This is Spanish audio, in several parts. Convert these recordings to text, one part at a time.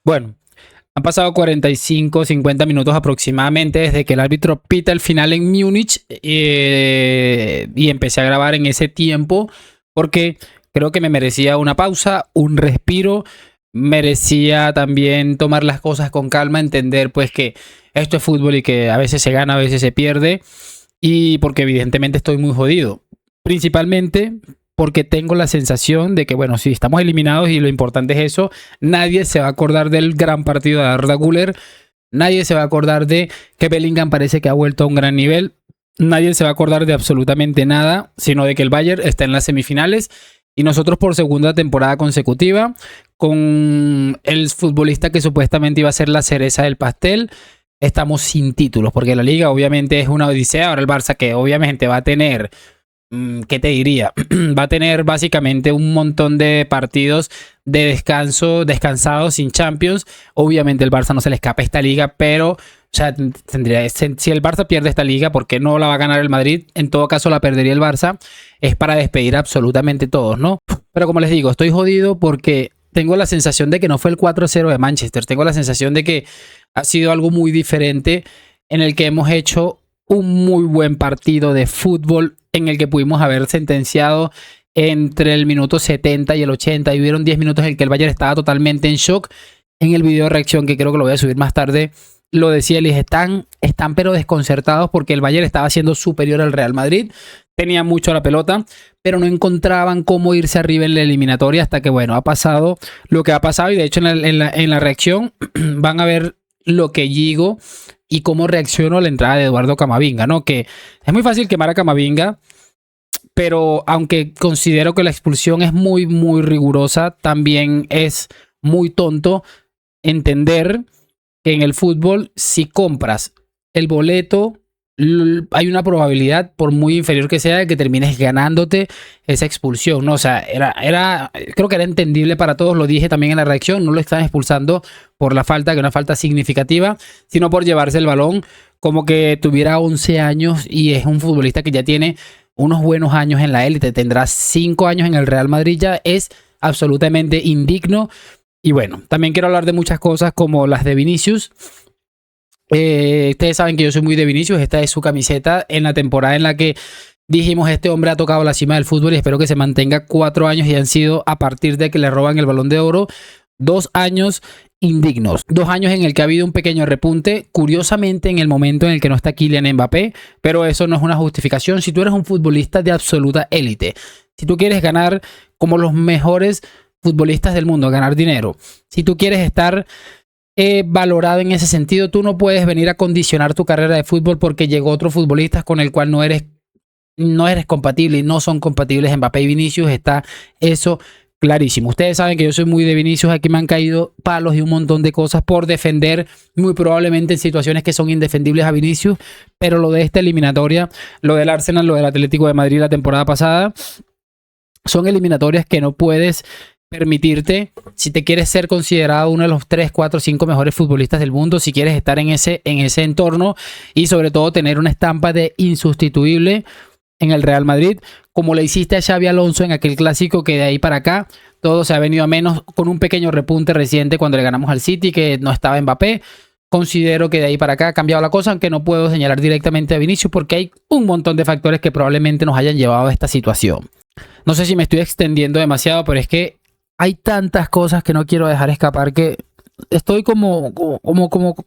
Bueno, han pasado 45, 50 minutos aproximadamente desde que el árbitro pita el final en Múnich y empecé a grabar en ese tiempo porque creo que me merecía una pausa, un respiro, merecía también tomar las cosas con calma, entender pues que esto es fútbol y que a veces se gana, a veces se pierde y porque evidentemente estoy muy jodido. Principalmente porque tengo la sensación de que, bueno, si estamos eliminados y lo importante es eso, nadie se va a acordar del gran partido de Arda Güler, nadie se va a acordar de que Bellingham parece que ha vuelto a un gran nivel, nadie se va a acordar de absolutamente nada, sino de que el Bayern está en las semifinales y nosotros por segunda temporada consecutiva, con el futbolista que supuestamente iba a ser la cereza del pastel, estamos sin títulos, porque la liga obviamente es una odisea. Ahora el Barça, que obviamente va a tener, ¿qué te diría? Va a tener básicamente un montón de partidos de descanso, descansados sin Champions. Obviamente el Barça no se le escapa esta liga, pero o sea, si el Barça pierde esta liga, ¿por qué no la va a ganar el Madrid? En todo caso la perdería el Barça. Es para despedir absolutamente todos, ¿no? Pero como les digo, estoy jodido porque tengo la sensación de que no fue el 4-0 de Manchester. Tengo la sensación de que ha sido algo muy diferente en el que hemos hecho un muy buen partido de fútbol en el que pudimos haber sentenciado entre el minuto 70 y el 80 y hubieron 10 minutos en el que el Bayern estaba totalmente en shock. En el video de reacción, que creo que lo voy a subir más tarde, lo decía, les están pero desconcertados porque el Bayern estaba siendo superior al Real Madrid, tenía mucho la pelota, pero no encontraban cómo irse arriba en la eliminatoria hasta que, bueno, ha pasado lo que ha pasado y de hecho en la reacción van a ver lo que digo y cómo reacciono a la entrada de Eduardo Camavinga, ¿no? Que es muy fácil quemar a Camavinga, pero aunque considero que la expulsión es muy, muy rigurosa, también es muy tonto entender que en el fútbol, si compras el boleto, hay una probabilidad, por muy inferior que sea, de que termines ganándote esa expulsión, ¿no? O sea, creo que era entendible para todos, lo dije también en la reacción, no lo están expulsando por la falta, que es una falta significativa, sino por llevarse el balón, como que tuviera 11 años y es un futbolista que ya tiene unos buenos años en la élite, tendrá 5 años en el Real Madrid, ya es absolutamente indigno. Y bueno, también quiero hablar de muchas cosas como las de Vinicius. Ustedes saben que yo soy muy de Vinicius, esta es su camiseta en la temporada en la que dijimos este hombre ha tocado la cima del fútbol y espero que se mantenga 4 años y han sido a partir de que le roban el Balón de Oro 2 años indignos, 2 años en el que ha habido un pequeño repunte, curiosamente en el momento en el que no está Kylian Mbappé, pero eso no es una justificación. Si tú eres un futbolista de absoluta élite, si tú quieres ganar como los mejores futbolistas del mundo, ganar dinero, si tú quieres estar valorado en ese sentido, tú no puedes venir a condicionar tu carrera de fútbol porque llegó otro futbolista con el cual no eres compatible y no son compatibles Mbappé y Vinicius, está eso clarísimo. Ustedes saben que yo soy muy de Vinicius, aquí me han caído palos y un montón de cosas por defender, muy probablemente en situaciones que son indefendibles a Vinicius, pero lo de esta eliminatoria, lo del Arsenal, lo del Atlético de Madrid la temporada pasada, son eliminatorias que no puedes permitirte, si te quieres ser considerado uno de los 3, 4, 5 mejores futbolistas del mundo, si quieres estar en ese entorno y sobre todo tener una estampa de insustituible en el Real Madrid, como le hiciste a Xabi Alonso en aquel clásico, que de ahí para acá todo se ha venido a menos, con un pequeño repunte reciente cuando le ganamos al City, que no estaba Mbappé. Considero que de ahí para acá ha cambiado la cosa, aunque no puedo señalar directamente a Vinicius porque hay un montón de factores que probablemente nos hayan llevado a esta situación. No sé si me estoy extendiendo demasiado, pero es que hay tantas cosas que no quiero dejar escapar que estoy como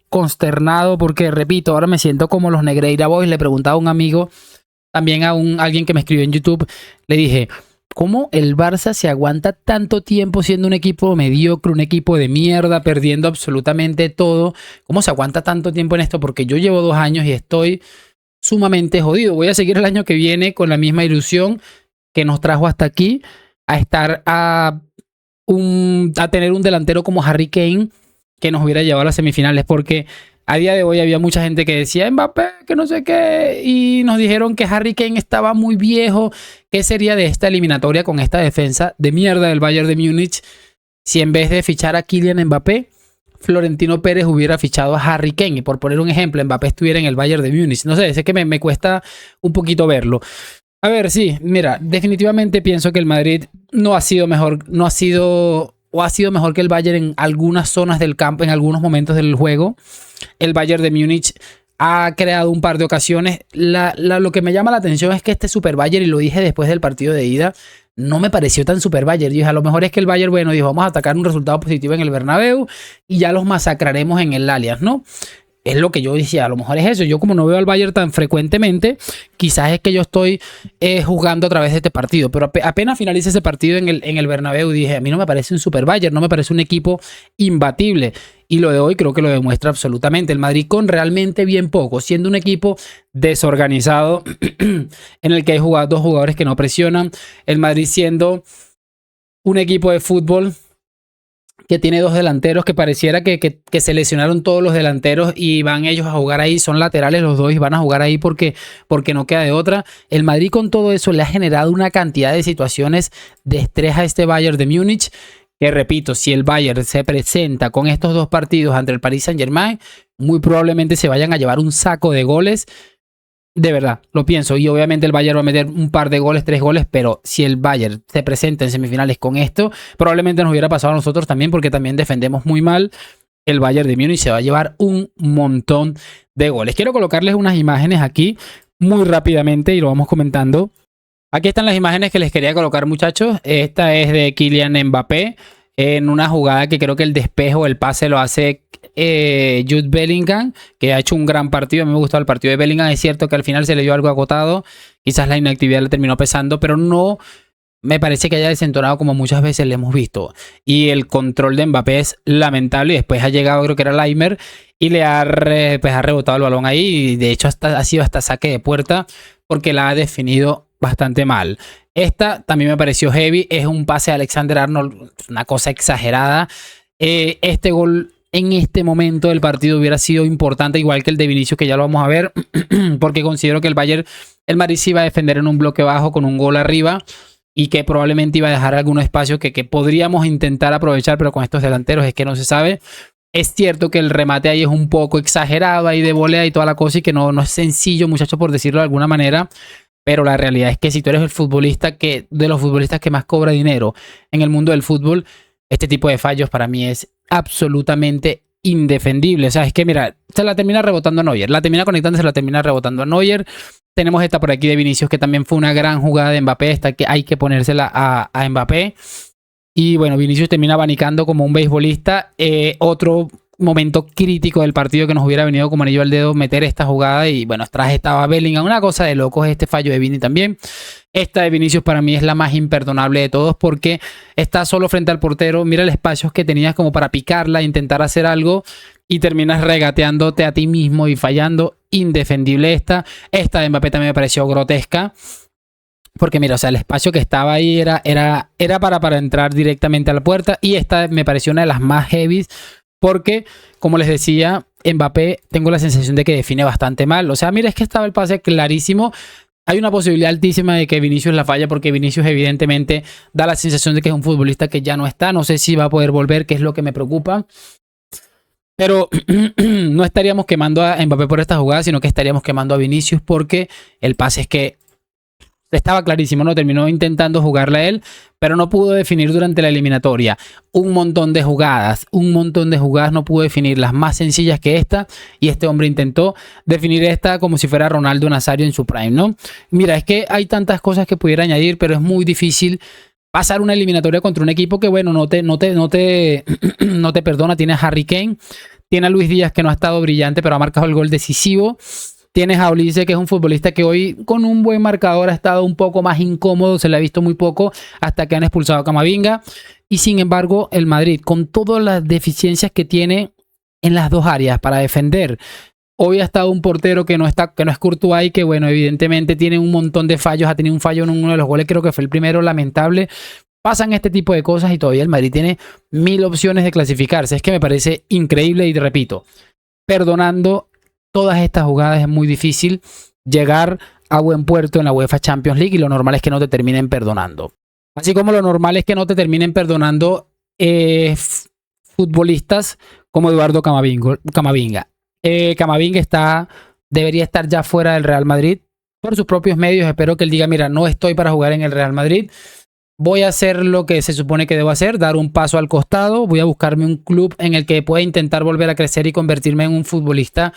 consternado porque, repito, ahora me siento como los Negreira Boys. Le preguntaba a un amigo, también a alguien que me escribió en YouTube, le dije, ¿cómo el Barça se aguanta tanto tiempo siendo un equipo mediocre, un equipo de mierda, perdiendo absolutamente todo? ¿Cómo se aguanta tanto tiempo en esto? Porque yo llevo 2 años y estoy sumamente jodido. Voy a seguir el año que viene con la misma ilusión que nos trajo hasta aquí, a estar a tener un delantero como Harry Kane que nos hubiera llevado a las semifinales, porque a día de hoy había mucha gente que decía Mbappé, que no sé qué, y nos dijeron que Harry Kane estaba muy viejo. ¿Qué sería de esta eliminatoria con esta defensa de mierda del Bayern de Múnich si en vez de fichar a Kylian Mbappé, Florentino Pérez hubiera fichado a Harry Kane? Y por poner un ejemplo, Mbappé estuviera en el Bayern de Múnich. No sé, sé que me cuesta un poquito verlo. A ver, sí, mira, definitivamente pienso que el Madrid no ha sido mejor, no ha sido o ha sido mejor que el Bayern en algunas zonas del campo, en algunos momentos del juego. El Bayern de Múnich ha creado un par de ocasiones. Lo que me llama la atención es que este Super Bayern, y lo dije después del partido de ida, no me pareció tan Super Bayern. Yo dije, a lo mejor es que el Bayern, bueno, dijo, vamos a atacar un resultado positivo en el Bernabéu y ya los masacraremos en el Allianz, ¿no? Es lo que yo decía, a lo mejor es eso. Yo como no veo al Bayern tan frecuentemente, quizás es que yo estoy jugando a través de este partido. Pero apenas finalice ese partido en el Bernabéu, dije, a mí no me parece un Super Bayern, no me parece un equipo imbatible. Y lo de hoy creo que lo demuestra absolutamente. El Madrid con realmente bien poco, siendo un equipo desorganizado en el que hay dos jugadores que no presionan. El Madrid siendo un equipo de fútbol que tiene dos delanteros que pareciera que se lesionaron todos los delanteros y van ellos a jugar ahí, son laterales los dos y van a jugar ahí porque no queda de otra. El Madrid con todo eso le ha generado una cantidad de situaciones de estrés a este Bayern de Múnich, que repito, si el Bayern se presenta con estos dos partidos ante el Paris Saint-Germain, muy probablemente se vayan a llevar un saco de goles. De verdad, lo pienso. Y obviamente el Bayern va a meter un par de goles, 3 goles, pero si el Bayern se presenta en semifinales con esto, probablemente nos hubiera pasado a nosotros también, porque también defendemos muy mal. El Bayern de Múnich se va a llevar un montón de goles. Quiero colocarles unas imágenes aquí muy rápidamente y lo vamos comentando. Aquí están las imágenes que les quería colocar, muchachos. Esta es de Kylian Mbappé en una jugada que creo que el despejo, el pase lo hace Jude Bellingham, que ha hecho un gran partido. A mí me gustó el partido de Bellingham. Es cierto que al final se le dio algo agotado, quizás la inactividad le terminó pesando, pero no me parece que haya desentonado como muchas veces le hemos visto. Y el control de Mbappé es lamentable. Y después ha llegado, creo que era Laimer, y le ha rebotado el balón ahí. Y de hecho ha sido hasta saque de puerta, porque la ha definido bastante mal. Esta también me pareció heavy. Es un pase de Alexander Arnold, una cosa exagerada. Este gol en este momento del partido hubiera sido importante, igual que el de Vinicius, que ya lo vamos a ver, porque considero que el Madrid se iba a defender en un bloque bajo con un gol arriba y que probablemente iba a dejar algún espacio que podríamos intentar aprovechar, pero con estos delanteros es que no se sabe. Es cierto que el remate ahí es un poco exagerado, ahí de volea y toda la cosa, y que no es sencillo, muchachos, por decirlo de alguna manera. Pero la realidad es que si tú eres el futbolista de los futbolistas que más cobra dinero en el mundo del fútbol, este tipo de fallos para mí es absolutamente indefendible. O sea, es que mira, se la termina rebotando a Neuer, la termina conectando, se la termina rebotando a Neuer. Tenemos esta por aquí de Vinicius, que también fue una gran jugada de Mbappé, esta que hay que ponérsela a Mbappé. Y bueno, Vinicius termina abanicando como un beisbolista. Otro momento crítico del partido que nos hubiera venido como anillo al dedo meter esta jugada, y bueno, atrás estaba Bellingham, una cosa de locos. Este fallo de Vini también. Esta de Vinicius para mí es la más imperdonable de todos, porque está solo frente al portero, mira el espacio que tenías como para picarla, intentar hacer algo, y terminas regateándote a ti mismo y fallando. Indefendible esta de Mbappé también me pareció grotesca, porque mira, o sea, el espacio que estaba ahí era para entrar directamente a la puerta. Y esta me pareció una de las más heavies, porque, como les decía, Mbappé tengo la sensación de que define bastante mal. O sea, mira, es que estaba el pase clarísimo. Hay una posibilidad altísima de que Vinicius la falla, porque Vinicius evidentemente da la sensación de que es un futbolista que ya no está. No sé si va a poder volver, que es lo que me preocupa. Pero no estaríamos quemando a Mbappé por esta jugada, sino que estaríamos quemando a Vinicius, porque el pase es que estaba clarísimo, ¿no? Terminó intentando jugarle a él, pero no pudo definir durante la eliminatoria. Un montón de jugadas, no pudo definir las más sencillas que esta, y este hombre intentó definir esta como si fuera Ronaldo Nazario en su prime, ¿no? Mira, es que hay tantas cosas que pudiera añadir, pero es muy difícil pasar una eliminatoria contra un equipo que, bueno, no te perdona. Tiene a Harry Kane, tiene a Luis Díaz, que no ha estado brillante, pero ha marcado el gol decisivo. Tienes a Olise, que es un futbolista que hoy con un buen marcador ha estado un poco más incómodo, se le ha visto muy poco hasta que han expulsado a Camavinga. Y sin embargo, el Madrid, con todas las deficiencias que tiene en las dos áreas para defender, hoy ha estado un portero que no es Courtois, que bueno, evidentemente tiene un montón de fallos. Ha tenido un fallo en uno de los goles, creo que fue el primero, lamentable. Pasan este tipo de cosas y todavía el Madrid tiene 1000 opciones de clasificarse. Es que me parece increíble, y repito, perdonando todas estas jugadas es muy difícil llegar a buen puerto en la UEFA Champions League, y lo normal es que no te terminen perdonando. Así como lo normal es que no te terminen perdonando futbolistas como Eduardo Camavinga. Camavinga debería estar ya fuera del Real Madrid por sus propios medios. Espero que él diga, mira, no estoy para jugar en el Real Madrid. voy a hacer lo que se supone que debo hacer, dar un paso al costado, voy a buscarme un club en el que pueda intentar volver a crecer y convertirme en un futbolista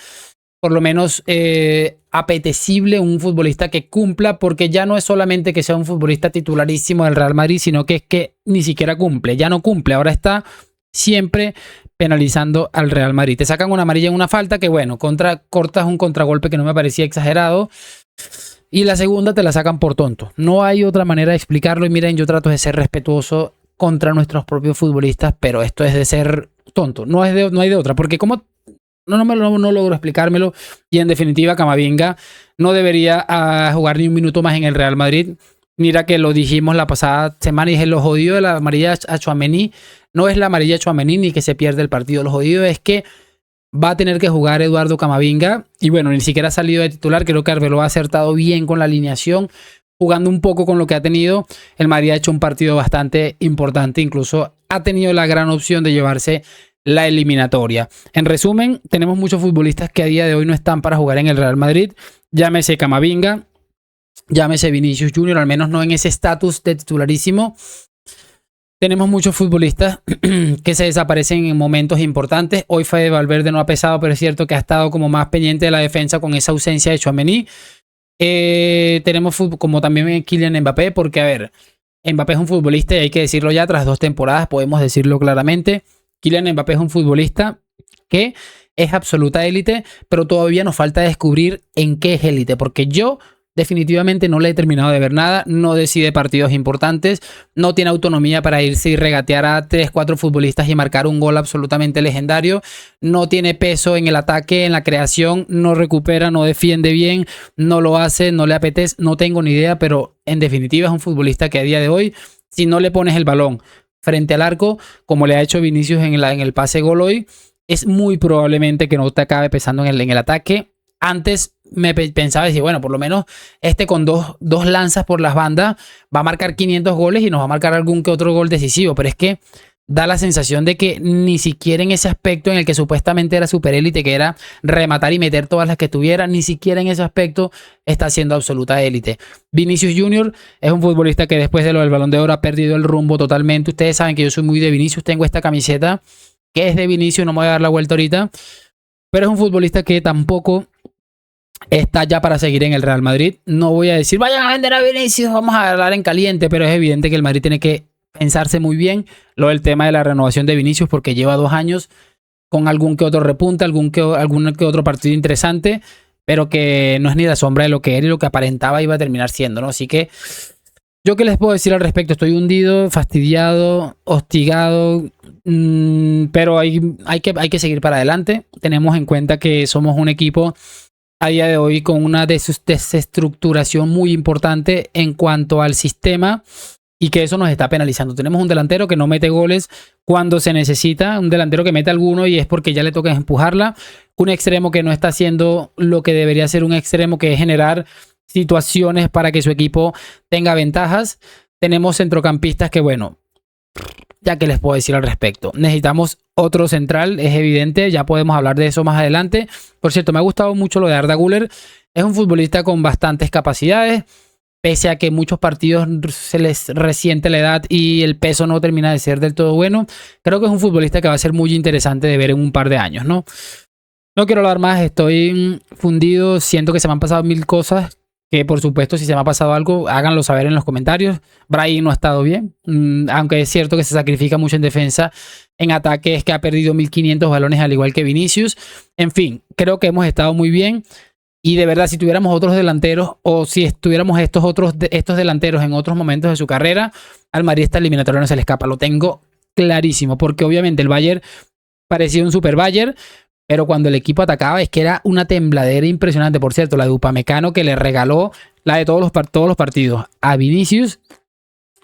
por lo menos apetecible, un futbolista que cumpla, porque ya no es solamente que sea un futbolista titularísimo del Real Madrid, sino que es que ni siquiera cumple, ya no cumple, ahora está siempre penalizando al Real Madrid. Te sacan una amarilla en una falta que, bueno, cortas un contragolpe que no me parecía exagerado. Y la segunda te la sacan por tonto. No hay otra manera de explicarlo. Y miren, yo trato de ser respetuoso contra nuestros propios futbolistas, pero esto es de ser tonto. No hay de otra. Porque como no logro explicármelo. Y en definitiva, Camavinga no debería jugar ni un minuto más en el Real Madrid. Mira que lo dijimos la pasada semana y dije, lo jodido de la amarilla a Tchouaméni no es la amarilla a Tchouaméni ni que se pierde el partido. Lo jodido es que va a tener que jugar Eduardo Camavinga. Y bueno, ni siquiera ha salido de titular. Creo que Arbeloa ha acertado bien con la alineación. Jugando un poco con lo que ha tenido. El Madrid ha hecho un partido bastante importante. Incluso ha tenido la gran opción de llevarse la eliminatoria. En resumen, tenemos muchos futbolistas que a día de hoy no están para jugar en el Real Madrid. Llámese Camavinga, llámese Vinicius Junior, al menos no en ese estatus de titularísimo. Tenemos muchos futbolistas que se desaparecen en momentos importantes. Hoy Fede Valverde no ha pesado, pero es cierto que ha estado como más pendiente de la defensa con esa ausencia de Tchouaméni. Tenemos como también Kylian Mbappé, porque a ver, Mbappé es un futbolista y hay que decirlo ya, tras 2 temporadas podemos decirlo claramente. Kylian Mbappé es un futbolista que es absoluta élite, pero todavía nos falta descubrir en qué es élite, porque yo definitivamente no le he terminado de ver nada, no decide partidos importantes, no tiene autonomía para irse y regatear a 3-4 futbolistas y marcar un gol absolutamente legendario, no tiene peso en el ataque, en la creación, no recupera, no defiende bien, no lo hace, no le apetece, no tengo ni idea, pero en definitiva es un futbolista que a día de hoy, si no le pones el balón frente al arco, como le ha hecho Vinicius en el pase gol hoy, es muy probablemente que no te acabe pesando en el ataque. Antes me pensaba decir, bueno, por lo menos con dos lanzas por las bandas va a marcar 500 goles y nos va a marcar algún que otro gol decisivo, pero es que da la sensación de que ni siquiera en ese aspecto en el que supuestamente era super élite, que era rematar y meter todas las que tuviera, ni siquiera en ese aspecto está siendo absoluta élite. Vinicius Junior es un futbolista que después de lo del Balón de Oro ha perdido el rumbo totalmente. Ustedes saben que yo soy muy de Vinicius, tengo esta camiseta que es de Vinicius, no me voy a dar la vuelta ahorita, pero es un futbolista que tampoco está ya para seguir en el Real Madrid. No voy a decir, vayan a vender a Vinicius, vamos a hablar en caliente, pero es evidente que el Madrid tiene que pensarse muy bien lo del tema de la renovación de Vinicius, porque lleva 2 años con algún que otro repunte, algún que otro partido interesante, pero que no es ni la sombra de lo que era y lo que aparentaba iba a terminar siendo, ¿no? Así que, ¿yo qué les puedo decir al respecto? Estoy hundido, fastidiado, hostigado, pero hay que seguir para adelante. Tenemos en cuenta que somos un equipo a día de hoy con una desestructuración muy importante en cuanto al sistema y que eso nos está penalizando. Tenemos un delantero que no mete goles cuando se necesita, un delantero que mete alguno y es porque ya le toca empujarla, un extremo que no está haciendo lo que debería ser un extremo, que es generar situaciones para que su equipo tenga ventajas. Tenemos centrocampistas que, bueno, ya que les puedo decir al respecto, necesitamos otro central, es evidente, ya podemos hablar de eso más adelante. Por cierto, me ha gustado mucho lo de Arda Güler, es un futbolista con bastantes capacidades, pese a que muchos partidos se les resiente la edad y el peso no termina de ser del todo bueno. Creo que es un futbolista que va a ser muy interesante de ver en un par de años, ¿no? No quiero hablar más, estoy fundido, siento que se me han pasado 1000 cosas, que por supuesto si se me ha pasado algo, háganlo saber en los comentarios. Brahim no ha estado bien, aunque es cierto que se sacrifica mucho en defensa, en ataque es que ha perdido 1500 balones al igual que Vinicius. En fin, creo que hemos estado muy bien. Y de verdad, si tuviéramos otros delanteros o si estuviéramos estos delanteros en otros momentos de su carrera, al Madrid esta eliminatoria no se le escapa. Lo tengo clarísimo, porque obviamente el Bayern parecía un super Bayern, pero cuando el equipo atacaba es que era una tembladera impresionante. Por cierto, la de Upamecano que le regaló la de todos los partidos a Vinicius,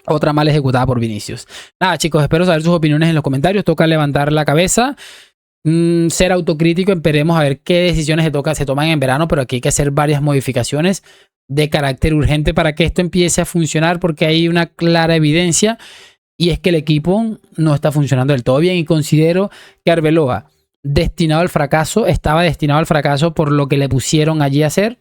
otra mal ejecutada por Vinicius. Nada, chicos, espero saber sus opiniones en los comentarios. Toca levantar la cabeza. Ser autocrítico, esperemos a ver qué decisiones se toman en verano, pero aquí hay que hacer varias modificaciones de carácter urgente para que esto empiece a funcionar, porque hay una clara evidencia y es que el equipo no está funcionando del todo bien y considero que Arbeloa estaba destinado al fracaso por lo que le pusieron allí a hacer.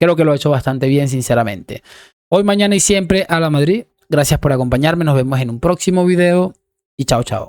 Creo que lo ha hecho bastante bien, sinceramente. Hoy, mañana y siempre a la Madrid. Gracias por acompañarme. Nos vemos en un próximo video y chao, chao.